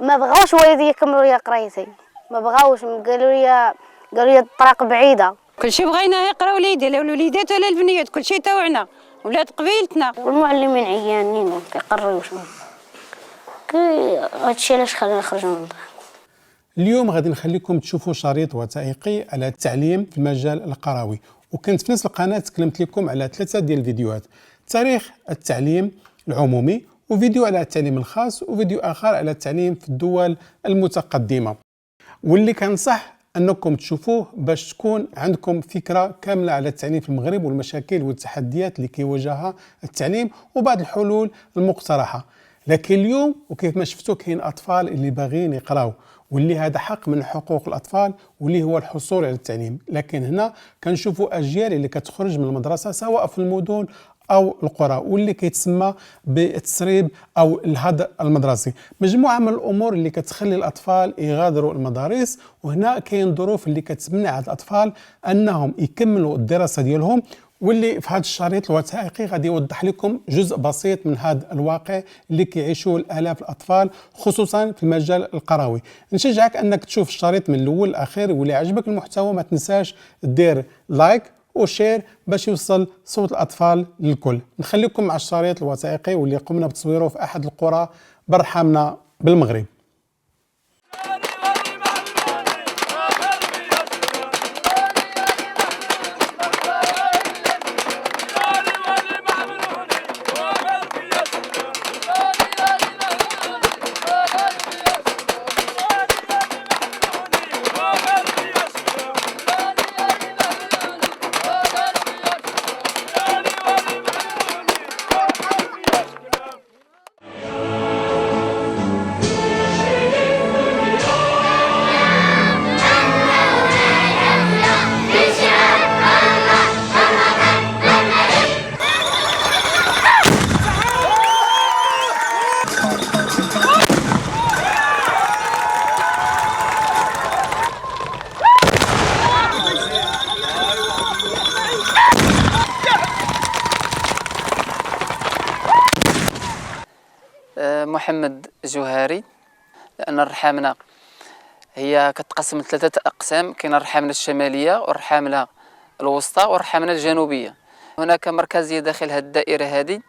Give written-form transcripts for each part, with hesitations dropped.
ما بغاوش والدي يكملوا لي قرايتي، ما بغاوش، قالوا لي الطريق بعيده. كلشي بغيناه يقرا وليدي، لا الوليدات ولا البنيات، كلشي تاوعنا ولاد قبيلتنا. والمعلمين عيانين وما كيقريوش، هادشي علاش خلينا نخرجوا من الدار. اليوم غادي نخليكم تشوفوا شريط وثائقي على التعليم في المجال القروي، وكنت في نفس القناه تكلمت لكم على 3 ديال الفيديوهات: تاريخ التعليم العمومي، وفيديو على التعليم الخاص، وفيديو اخر على التعليم في الدول المتقدمه، واللي كنصح انكم تشوفوه باش تكون عندكم فكره كامله على التعليم في المغرب والمشاكل والتحديات اللي كيواجهها التعليم وبعض الحلول المقترحه. لكن اليوم وكيف ما شفتوا كاين اطفال اللي باغيين يقراو، واللي هذا حق من حقوق الاطفال واللي هو الحصول على التعليم. لكن هنا كنشوفوا اجيال اللي كتخرج من المدرسه سواء في المدن او القرى، واللي كيتسمى بالتسريب او الهدر المدرسي، مجموعه من الامور اللي كتخلي الاطفال يغادروا المدارس. وهنا كاين ظروف اللي كتمنع هاد الاطفال انهم يكملوا الدراسه ديالهم، واللي في هذا الشريط الوثائقي غادي يوضح لكم جزء بسيط من هذا الواقع اللي كيعيشوه الالاف الاطفال خصوصا في المجال القروي. نشجعك انك تشوف الشريط من الاول للاخير، واللي عجبك المحتوى ما تنساش دير لايك وشير باش يوصل صوت الاطفال للكل. نخليكم مع الشريط الوثائقي واللي قمنا بتصويره في احد القرى برحمنا بالمغرب. محمد جوهري. لأن الرحامنة هي كتقسم ل3 أقسام: كاين الرحامنة الشمالية والرحامنة الوسطى والرحامنة الجنوبية. هناك مركزية داخل هذه الدائرة هذه.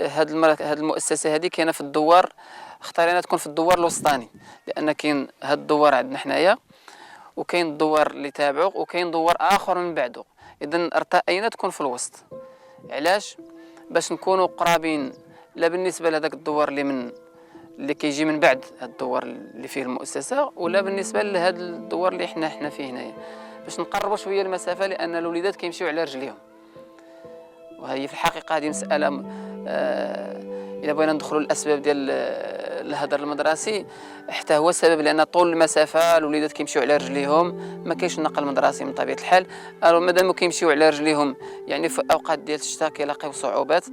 هذه المؤسسة هذه كاينة في الدوار، اختارينا تكون في الدوار الوسطاني لأن كاين هذا الدوار عندنا حنايا، وكاين الدوار اللي تابعه، وكاين دوار آخر من بعده. إذن ارتأينا تكون في الوسط. علاش؟ باش نكونوا قرابين لا بالنسبه لهذاك الدوار اللي كيجي من بعد هذا الدوار اللي فيه المؤسسه، ولا بالنسبه لهذا الدوار اللي حنا فيه هنايا، باش نقربوا شويه المسافه، لان الوليدات كيمشيو على رجليهم. وهي في الحقيقه هذه مساله الا بغينا ندخلوا الاسباب ديال الهدر المدرسي، حتى هو السبب، لان طول المسافه الوليدات كيمشيو على رجليهم، ما كاينش النقل المدرسي من طبيعه الحال. مادام كيمشيو على رجليهم يعني في اوقات ديال الشتاء كيلاقيو صعوبات،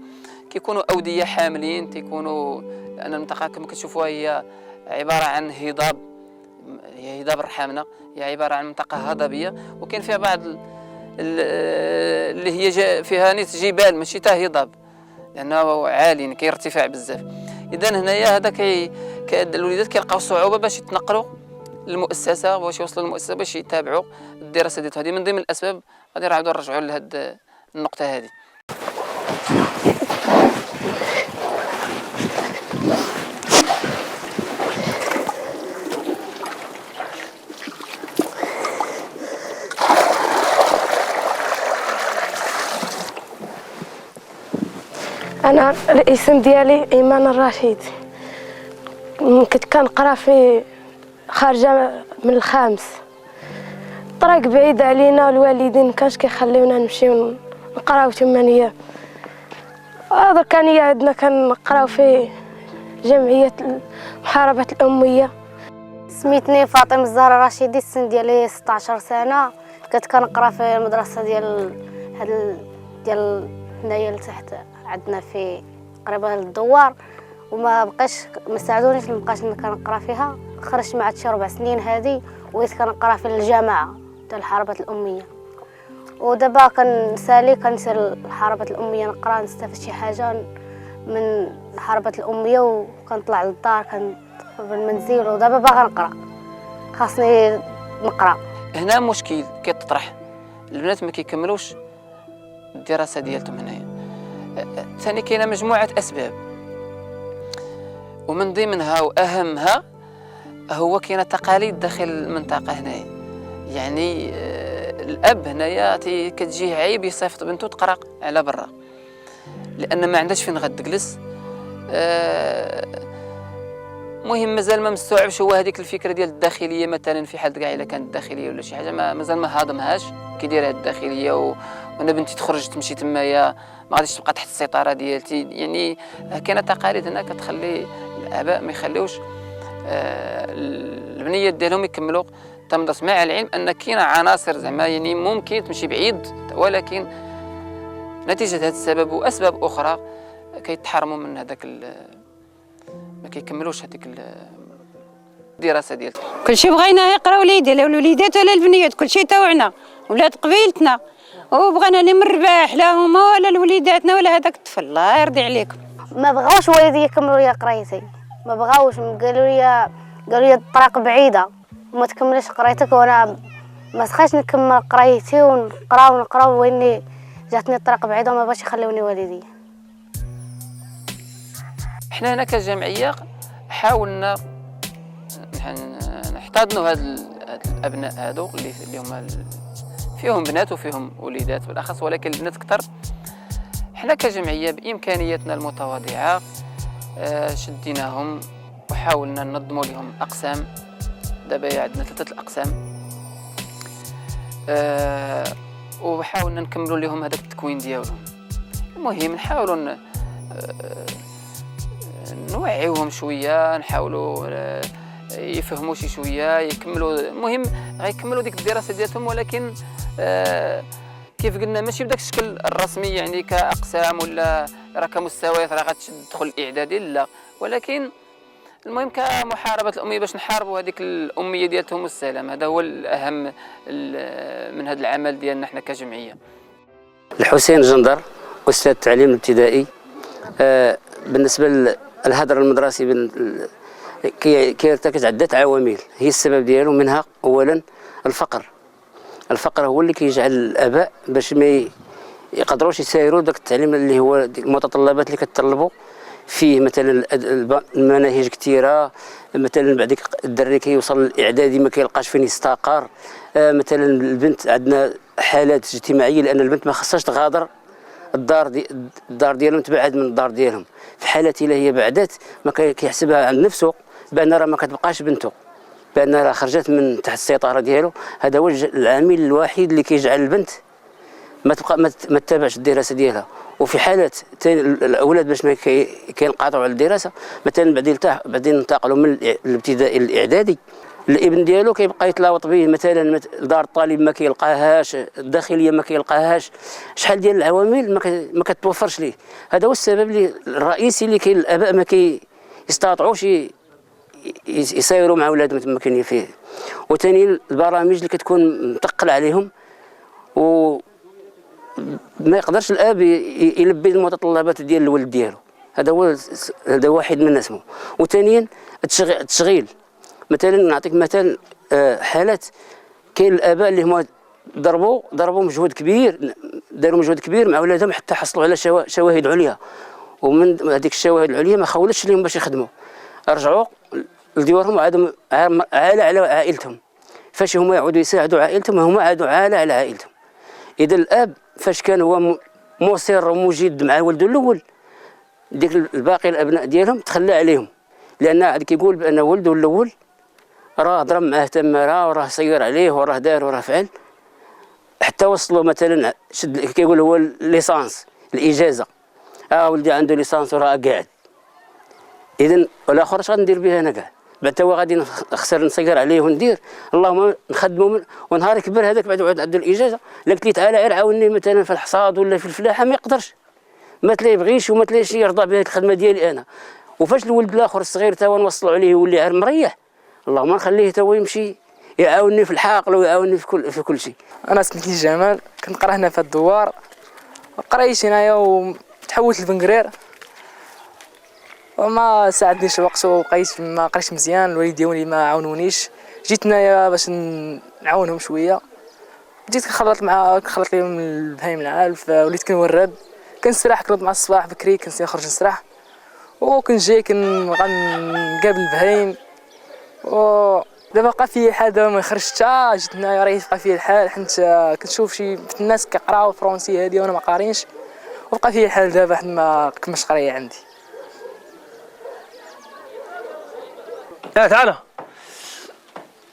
كيكونوا اوديه حاملين، تيكونوا، لان المنطقه كما كتشوفوها هي عباره عن هضاب، هي هضاب الرحامنه، هي عباره عن منطقه هضبيه، وكاين فيها بعض اللي هي فيها نيت جبال ماشي حتى هضاب، لانه عالي كيرتفع بزاف. اذا هنايا هذا الوليدات كيلقاو صعوبه باش يتنقلوا للمؤسسه، باش يوصلوا للمؤسسه باش يتابعوا الدراسه ديالهم. هذه من ضمن الاسباب. غادي نعاودوا نرجعوا لهذه النقطه هذه. أنا الاسم ديالي إيمان الرشيد، كنت كنقرا في خارجة من الخامس. الطريق بعيد علينا، والوالدين مكانش كيخليونا نمشيو نقراو تمانية. درك أنايا عندنا كنقراو في جمعية محاربة الأمية. سميتني فاطمة الزهراء رشيدي، السن ديالي 16 سنة. كنت كنقرا في المدرسة ديال هنايا لتحت عندنا في قريبه للدوار، وما بقاش ما ساعدونيش، ما بقاش كنقرا فيها. خرجت مع شي 4 سنين هذه، وبقيت كنقرا في الجامعه ديال حربة الأمية. ودابا كنسير لحربة الأمية نقرا، نستافد شي حاجه من حربة الأمية، وكنطلع للدار بالمنزل ودابا باغا نقرا، خاصني نقرا. هنا مشكل كيتطرح، البنات ما كيكملوش الدراسه ديالتهم هنايا. ثاني كاينه مجموعه اسباب، ومن ضمنها واهمها هو كاينه تقاليد داخل المنطقه هنايا. يعني الاب هنايا كتجيه عيب يصيفط بنته تقرا على برا، لان ما عندهاش فين غتجلس. مهم مازال ما مستوعبش هو هذيك الفكره ديال الداخليه، مثلا في حال كاع الا كانت داخليه ولا شي حاجه مازال ما هضمهاش كيديرها الداخليه. وانا بنتي تخرج تمشي تمايا ما غاديش تبقى تحت السيطره ديالتي. يعني كاينه تقاليد هنا كتخلي الاباء ما يخليوش البنيات ديالهم يكملوا تمدرس، مع العلم ان كاينه عناصر زعما يعني ممكن تمشي بعيد، ولكن نتيجه هذا السبب واسباب اخرى كيتحرموا من هذاك ما كيكملوش هذيك الدراسه ديالتهم. كلشي بغينا يقرا وليدي، لا الوليدات ولا البنيات، كلشي تاوعنا ولاد قبيلتنا، وبغينا اللي مرباح لا هما ولا لوليداتنا ولا هذاك الطفل. الله يرضي عليكم. ما بغاوش والدي يكملوا لي قرايتي، ما بغاوش، قالوا لي الطريق بعيده وما تكمليش قرايتك، وانا ما سخاش نكمل قرايتي ونقرا واني جاتني الطريق بعيده وما بغاش يخلوني والدي. احنا هنا كجمعيه حاولنا نحتضنوا هاد الابناء هادو اللي هما فيهم بنات وفيهم وليدات بالاخص، ولكن البنات اكثر. احنا كجمعيه بامكانياتنا المتواضعه شديناهم وحاولنا ننظموا لهم اقسام. دابا عندنا 3 الاقسام، وحاولنا نكملوا لهم هذاك التكوين ديالهم. المهم نحاولوا نوعيوهم شويه، نحاولوا يفهموا شي شويه، يكملوا. المهم غيكملوا ديك الدراسه ديالهم، ولكن كيف قلنا ماشي بداك الشكل الرسمي، يعني كاقسام ولا راه كمستويات راه غتدخل الاعدادي، لا، ولكن المهم كمحاربه الاميه باش نحاربوا هذيك الاميه ديالتهم والسلام. هذا هو الاهم من هذا العمل ديالنا احنا كجمعيه. الحسين جندر، استاذ التعليم الابتدائي. بالنسبه للهدر المدرسي كيرتكز عده عوامل هي السبب ديالو. منها اولا الفقر هو اللي كيجعل الاباء باش ما يقدروش يسايروا داك التعليم اللي هو المتطلبات اللي كتطلبوا فيه. مثلا المناهج كثيره، مثلا بعد الدري كيوصل للاعدادي ما كيلقاش فين يستقر. مثلا البنت عندنا حالات اجتماعيه، لان البنت ما خصهاش تغادر الدار ديالهم، تبعد من الدار ديالهم. في حالة الا هي بعدت ما كيحسبها عند نفسه بان راه ما كتبقاش بنته، بان راه خرجت من تحت السيطره ديالو. هذا هو العامل الوحيد اللي كيجعل البنت ما تتابعش الدراسه ديالها. وفي حالات الاولاد باش ما كينقاطعوا على الدراسه، مثلا بعدين ينتقلوا من الابتدائي للاعدادي، الابن ديالو كيبقى يتلاوط به، مثلا دار الطالب ما كيلقاهاش، الداخليه ما كيلقاهاش، شحال ديال العوامل ما كتوفرش ليه. هذا هو السبب الرئيسي اللي كاين الاباء ما كيستطيعوش يسيروا مع اولادهم تما كاين فيه. وثاني البرامج اللي كتكون مثقله عليهم، و ما يقدرش الاب يلبي المتطلبات ديال الولد ديالو. هذا واحد من اسمه. وثانيا التشغيل. مثلا نعطيك مثال، حالات كاين الاباء اللي هما ضربوا مجهود كبير، داروا مجهود كبير مع اولادهم حتى حصلوا على شواهد عليا، ومن هذيك الشواهد العليا ما خولتش لهم باش يخدموا، رجعوا لديورهم وعادوا عالة على عائلتهم. فاش هما يعودوا يساعدوا عائلتهم هما عادوا عالة على عائلتهم. اذا الاب فاش كان هو مصر ومجيد مع ولده الاول، ديك الباقي الابناء ديالهم تخلى عليهم، لان عاد كيقول بان ولده الاول راه ضرب معاه تماره وراه صير عليه وراه دار وراه فعل، حتى وصلوا مثلا كيقول هو الليسانس الاجازه، ولدي عنده ليسانس وراه قاعد. اذا والاخر اش غندير به انا كاع؟ بعد هو غادي نخسر نصير عليه وندير، اللهم نخدمه ونهار يكبر هذاك بعد عنده الاجازه. لا قلت لي تعالى غير عاوني مثلا في الحصاد ولا في الفلاحه ما يقدرش، ما تلاقيش وما تلاقيش يرضى بهذه الخدمه ديالي انا. وفاش الولد الاخر الصغير تا نوصلوا عليه يولي غير مريح، اللهم نخليه تا هو يمشي يعاونني في الحاقل ويعاونني في كل شيء. انا سميتني جمال، كنقرا هنا في الدوار، قرايت هنايا وتحولت لبنكرير، وما ساعدنيش الوقت وبقيت ما قريتش مزيان. الوالدين ديالي ما عاونونيش، جيت هنايا باش نعاونهم شويه. بديت كنخلط لهم البهايم العالف، وليت كنورد كنسرح، كنوض مع الصباح بكري كنخرج نسرح وكنجي كنقابل البهايم. ودابا بقى فيا الحال، دابا ما خرجت حتى جيت هنايا راه بقى فيا الحال، حيت كنشوف شي الناس كيقراو فرونسي هادي وانا ما قارينش، وبقى فيا الحال دابا حيت ما كملتش قرايه عندي.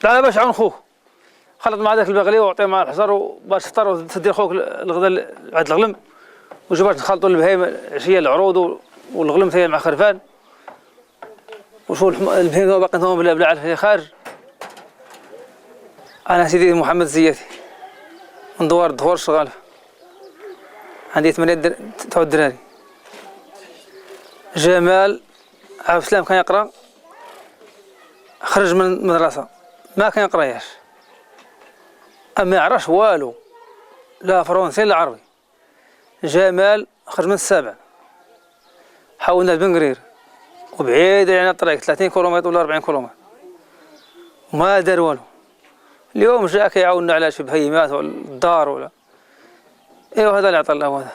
تعال باش عاون خوك، خلط مع داك البغلي وعطيه مع الحجر وباش تفطر وتدي خوك الغدا عند الغلم، وجا باش نخلطوا البهايم العشيه العروض والغلم ثاني مع خرفان. وشوف البهايم باقي انتم بلا علف خارج. انا سيدي محمد الزياتي من دوار الشغاله، عندي 8 تاع الدراري. جمال عبد السلام كان يقرا، خرج من المدرسه ما كان يقراياش، اما يعرفش والو، لا فرنسي لا عربي. جمال خرج من السابع، حولنا لبنقرير وبعيد علينا الطريق 30 كيلومتر ولا 40 كيلومتر، وما دار والو. اليوم جاء كيعاوننا على شي بهيمات ولا الدار ولا ايوا هذا اللي عطى الله هذا.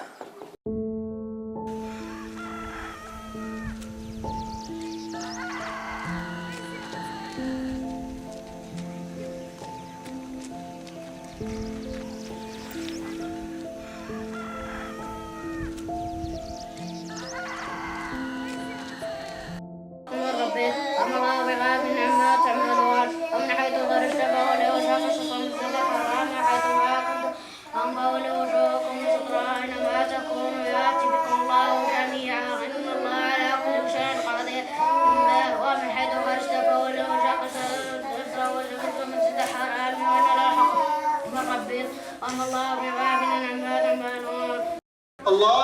الله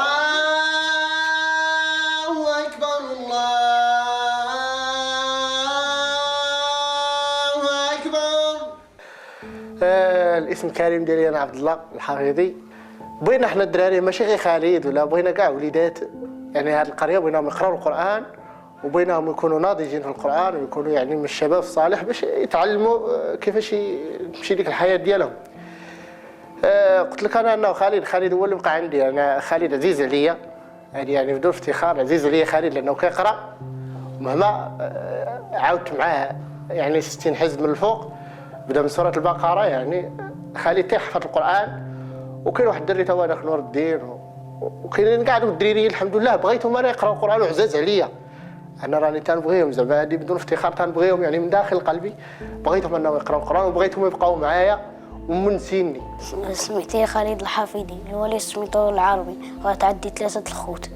أكبر الله أكبر. الاسم كريم ديالي انا عبد الله الحفيظي. بغينا حنا الدراري ماشي غير خالد ولا بغينا كاع وليدات يعني هذه القريه بغيناهم يقراو القران وبغيناهم يكونوا ناضجين في القران ويكونوا يعني من الشباب الصالح باش يتعلموا كيفاش تمشي ديك الحياه ديالهم. قلت لك انا انه خالد هو اللي بقى عندي. انا خالد عزيز عليا، هذه يعني بدون افتخار عزيز عليا خالد لانه كيقرا، ومهما عاودت معاه يعني 60 حزب من الفوق بدا من سوره البقره يعني خالد تيحفظ القران. وكاين واحد الدري تا هو داخل نور الدين وكاينين كاع دوك الدريريين الحمد لله بغيتهم انا يقراو القران وعزاز عليا. انا راني تنبغيهم زعما هذه بدون افتخار تنبغيهم يعني من داخل قلبي، بغيتهم انهم يقراو القران وبغيتهم يبقاو معايا ومنسيني. سميتي خالد الحفيظي، الوالد سميتو العربي، وتعدي 3 الخوت.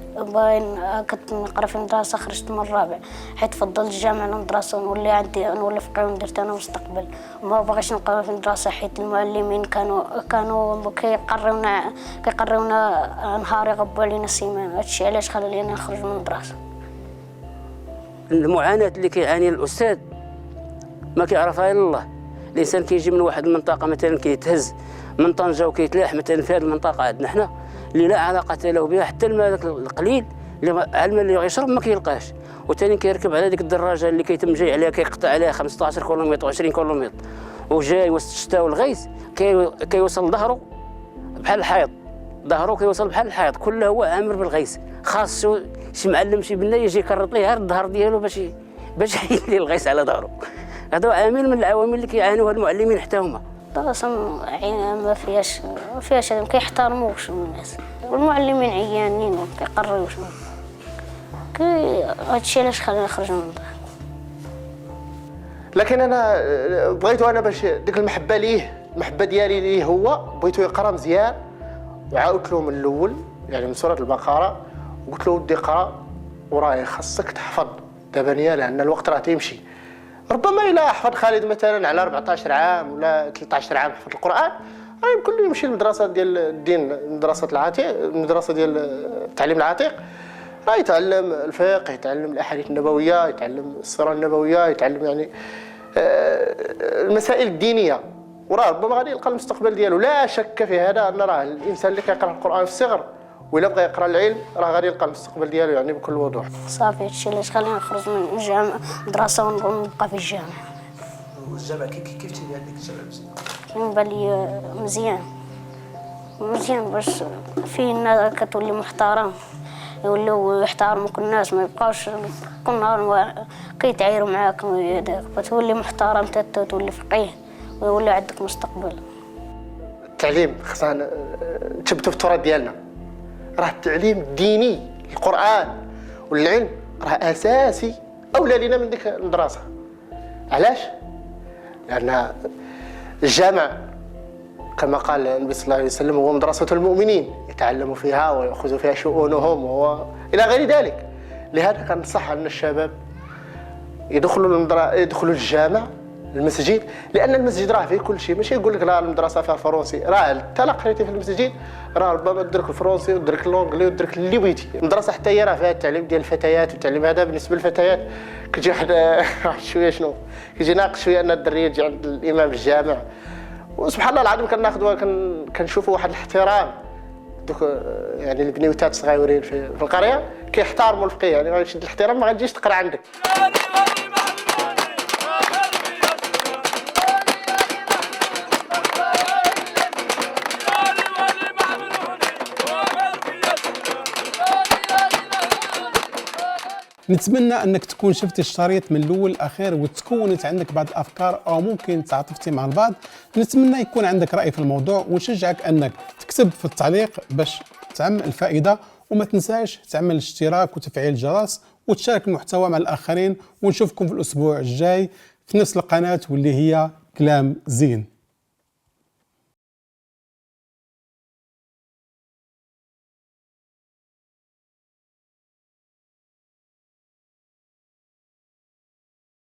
كنت نقرا في المدرسه، خرجت من الرابع حيت فضلت الجامعه على المدرسه ونولي عندي نولي فقيه ودرت انا مستقبل. وما بغيتش نقرا في المدرسه حيت المعلمين كانوا كيقريونا نهار يغبوا علينا السيمانه. هادشي علاش خلاني انا نخرج من المدرسه. المعاناه اللي كيعاني الاستاذ ما كيعرفها الا الله. الانسان كيجي من واحد المنطقه مثلا كيتهز من طنجه وكيتلاح مثلا في هذه المنطقه عندنا حنا اللي لا علاقه له بها، حتى الماء ذاك القليل اللي الماء اللي يشرب ما كيلقاش، وثاني كيركب على ديك الدراجه اللي كيتم جاي عليها كيقطع عليها 15 كيلومتر و20 كيلومتر وجاي وسط الشتاء والغيث كيوصل ظهره بحال الحيط، ظهره كيوصل بحال الحيط كله هو عامر بالغيث. خاصو شي معلم شي بنا يجي يكرط ليه غير الظهر ديالو باش يحيد الغيث على ظهره. هذا عامل من العوامل اللي كيعانيوها المعلمين حتى هما. الدراسة ما فيهاش ما كيحترموش الناس، والمعلمين عيانين وما كيقريوش. هادشي علاش خلاني نخرج من الدار. لكن انا بغيتو انا باش ديك المحبه ديالي ليه هو بغيتو يقرا مزيان، وعاودت له من الاول يعني من سوره البقره وقلت له ودي قرا وراي خاصك تحفظ دابا نيا لان الوقت راه تيمشي. ربما إلا حفظ خالد مثلا على 14 عام ولا 13 عام حفظ القرآن راه يمكن له يمشي للمدرسة ديال الدين، مدرسة العتيق، المدرسة ديال التعليم العتيق، راه يتعلم الفقه، يتعلم الأحاديث النبوية، يتعلم السيرة النبوية، يتعلم يعني المسائل الدينية، وراه ربما غادي يلقى المستقبل ديالو. لا شك في هذا أن راه الإنسان اللي كيقرأ القرآن في الصغر وإلا بغى يقرا العلم راه غادي يلقى المستقبل ديالو يعني بكل وضوح. صافي هادشي علاش خليني نخرج من الجامعة المدرسة ونبقى في الجامعة. والجامعة كيف تيبان لك الجامعة مزيان؟ كيبان لي مزيان باش فيه الناس كتولي محترم، يوليو يحترموك الناس، ما يبقاوش كل نهار كيتعايروا معاك فتولي محترم حتى تولي فقيه ويولي عندك مستقبل. التعليم خصنا نثبتوا في التراث ديالنا، راه التعليم الديني القرآن والعلم راه أساسي أولى لينا من ديك المدرسة. علاش؟ لأن الجامع كما قال النبي صلى الله عليه وسلم هو مدرسة المؤمنين، يتعلموا فيها ويأخذوا فيها شؤونهم إلى غير ذلك. لهذا كنصح أن الشباب يدخلوا الجامع المسجد، لأن المسجد راه فيه كل شيء. ماشي يقول لك لا المدرسة فيها الفرنسي، راه حتى لا قريتي في المسجد راه ربما تدرك الفرنسي وتدرك اللونجلي وتدرك اللي بغيتي. المدرسة حتى هي راه فيها التعليم ديال الفتيات، والتعليم هذا بالنسبة للفتيات كيجي واحد شوية شنو كيجي ناقص شوية أن الدرية تجي عند الإمام الجامع. وسبحان الله العظيم كناخذوا كنشوفوا واحد الاحترام دوك يعني البنيوتات الصغيورين في القريه كيحترموا الفقيه، يعني غادي الاحترام ما غاديش تقرا عندك. نتمنى انك تكون شفتي الشريط من الاول للاخير وتكونت عندك بعض الافكار او ممكن تعاطفتي مع البعض. نتمنى يكون عندك راي في الموضوع، ونشجعك انك تكتب في التعليق باش تعم الفائده، وما تنساش تعمل الاشتراك وتفعيل الجرس وتشارك المحتوى مع الاخرين. ونشوفكم في الاسبوع الجاي في نفس القناه واللي هي كلام زين.